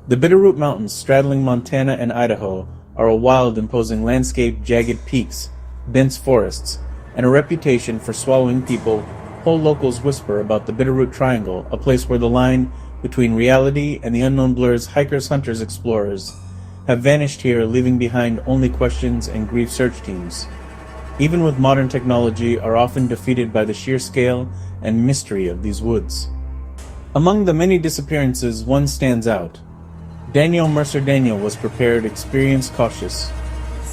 The Bitterroot Mountains, straddling Montana and Idaho, are a wild, imposing landscape, jagged peaks, dense forests, and a reputation for swallowing people. Whole locals whisper about the Bitterroot Triangle, a place where the line between reality and the unknown blurs. Hikers, hunters, explorers have vanished here, leaving behind only questions and grief. Search teams, even with modern technology, are often defeated by the sheer scale and mystery of these woods. Among the many disappearances, one stands out. Daniel Mercer. Daniel was prepared, experienced, cautious.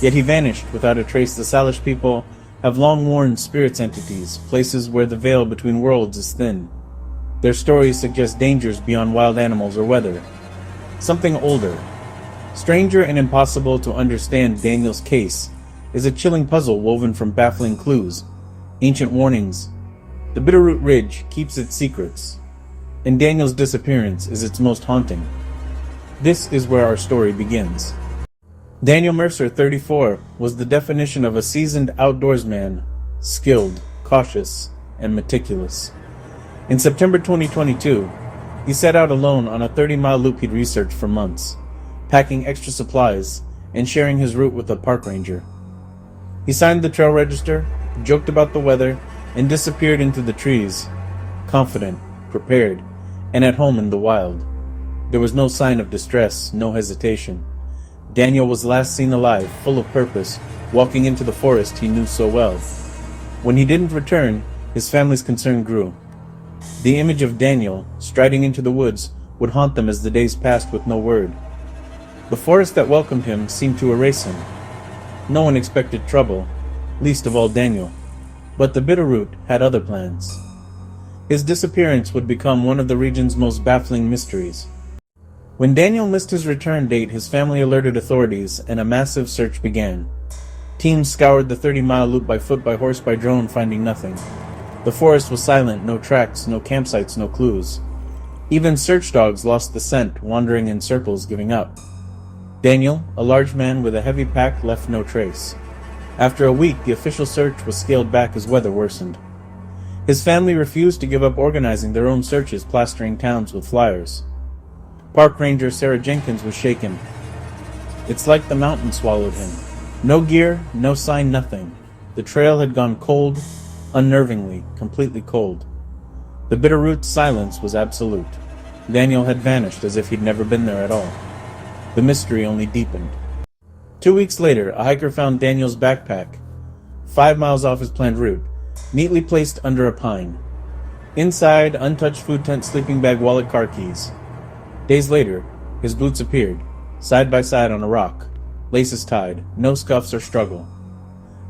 Yet he vanished without a trace. The Salish people have long warned spirits entities, places where the veil between worlds is thin. Their stories suggest dangers beyond wild animals or weather. Something older, stranger and impossible to understand. Daniel's case is a chilling puzzle woven from baffling clues, ancient warnings. The Bitterroot Ridge keeps its secrets, and Daniel's disappearance is its most haunting. This is where our story begins. Daniel Mercer, 34, was the definition of a seasoned outdoorsman, skilled, cautious, and meticulous. In September 2022, he set out alone on a 30-mile loop he'd researched for months, packing extra supplies and sharing his route with a park ranger. He signed the trail register, joked about the weather, and disappeared into the trees, confident, prepared, and at home in the wild. There was no sign of distress, no hesitation. Daniel was last seen alive, full of purpose, walking into the forest he knew so well. When he didn't return, his family's concern grew. The image of Daniel, striding into the woods, would haunt them as the days passed with no word. The forest that welcomed him seemed to erase him. No one expected trouble, least of all Daniel. But the Bitterroot had other plans. His disappearance would become one of the region's most baffling mysteries. When Daniel missed his return date, his family alerted authorities, and a massive search began. Teams scoured the 30-mile loop by foot, by horse, by drone, finding nothing. The forest was silent, no tracks, no campsites, no clues. Even search dogs lost the scent, wandering in circles, giving up. Daniel, a large man with a heavy pack, left no trace. After a week, the official search was scaled back as weather worsened. His family refused to give up organizing their own searches, plastering towns with flyers. Park Ranger Sarah Jenkins was shaken. It's like the mountain swallowed him. No gear, no sign, nothing. The trail had gone cold, unnervingly, completely cold. The Bitterroot's silence was absolute. Daniel had vanished as if he'd never been there at all. The mystery only deepened. 2 weeks later, a hiker found Daniel's backpack, 5 miles off his planned route, neatly placed under a pine. Inside, untouched food tent, sleeping bag, wallet, car keys. Days later, his boots appeared, side by side on a rock, laces tied, no scuffs or struggle.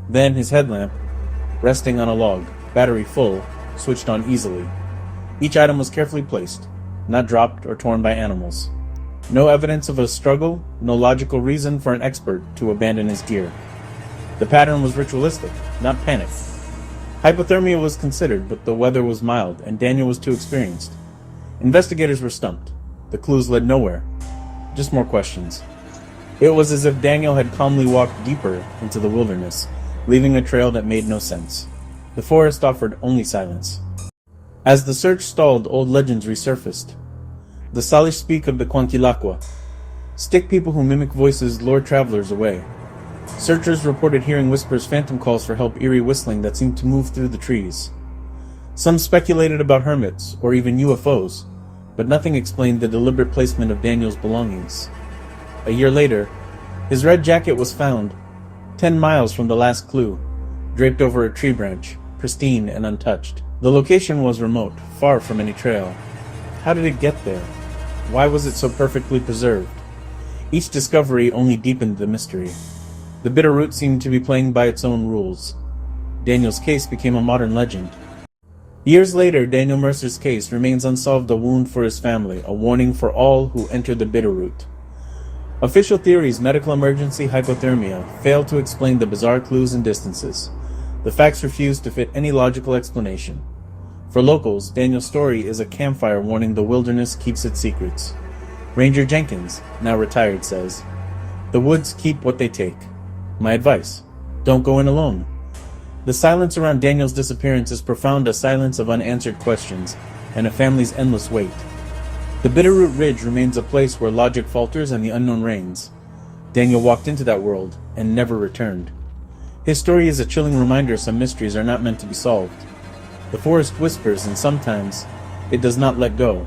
Then his headlamp, resting on a log, battery full, switched on easily. Each item was carefully placed, not dropped or torn by animals. No evidence of a struggle, no logical reason for an expert to abandon his gear. The pattern was ritualistic, not panic. Hypothermia was considered, but the weather was mild, and Daniel was too experienced. Investigators were stumped. The clues led nowhere, just more questions. It was as if Daniel had calmly walked deeper into the wilderness, leaving a trail that made no sense. The forest offered only silence. As the search stalled, old legends resurfaced. The Salish speak of the Quantilaqua, stick people who mimic voices lure travelers away. Searchers reported hearing whispers, phantom calls for help, eerie whistling that seemed to move through the trees. Some speculated about hermits, or even UFOs, but nothing explained the deliberate placement of Daniel's belongings. A year later, his red jacket was found, 10 miles from the last clue, draped over a tree branch, pristine and untouched. The location was remote, far from any trail. How did it get there? Why was it so perfectly preserved? Each discovery only deepened the mystery. The Bitterroot seemed to be playing by its own rules. Daniel's case became a modern legend. Years later, Daniel Mercer's case remains unsolved, a wound for his family, a warning for all who enter the Bitterroot. Official theories, medical emergency, hypothermia, fail to explain the bizarre clues and distances. The facts refuse to fit any logical explanation. For locals, Daniel's story is a campfire warning the wilderness keeps its secrets. Ranger Jenkins, now retired, says, "The woods keep what they take." My advice: don't go in alone. The silence around Daniel's disappearance is profound, a silence of unanswered questions and a family's endless wait. The Bitterroot Ridge remains a place where logic falters and the unknown reigns. Daniel walked into that world and never returned. His story is a chilling reminder some mysteries are not meant to be solved. The forest whispers, and sometimes it does not let go.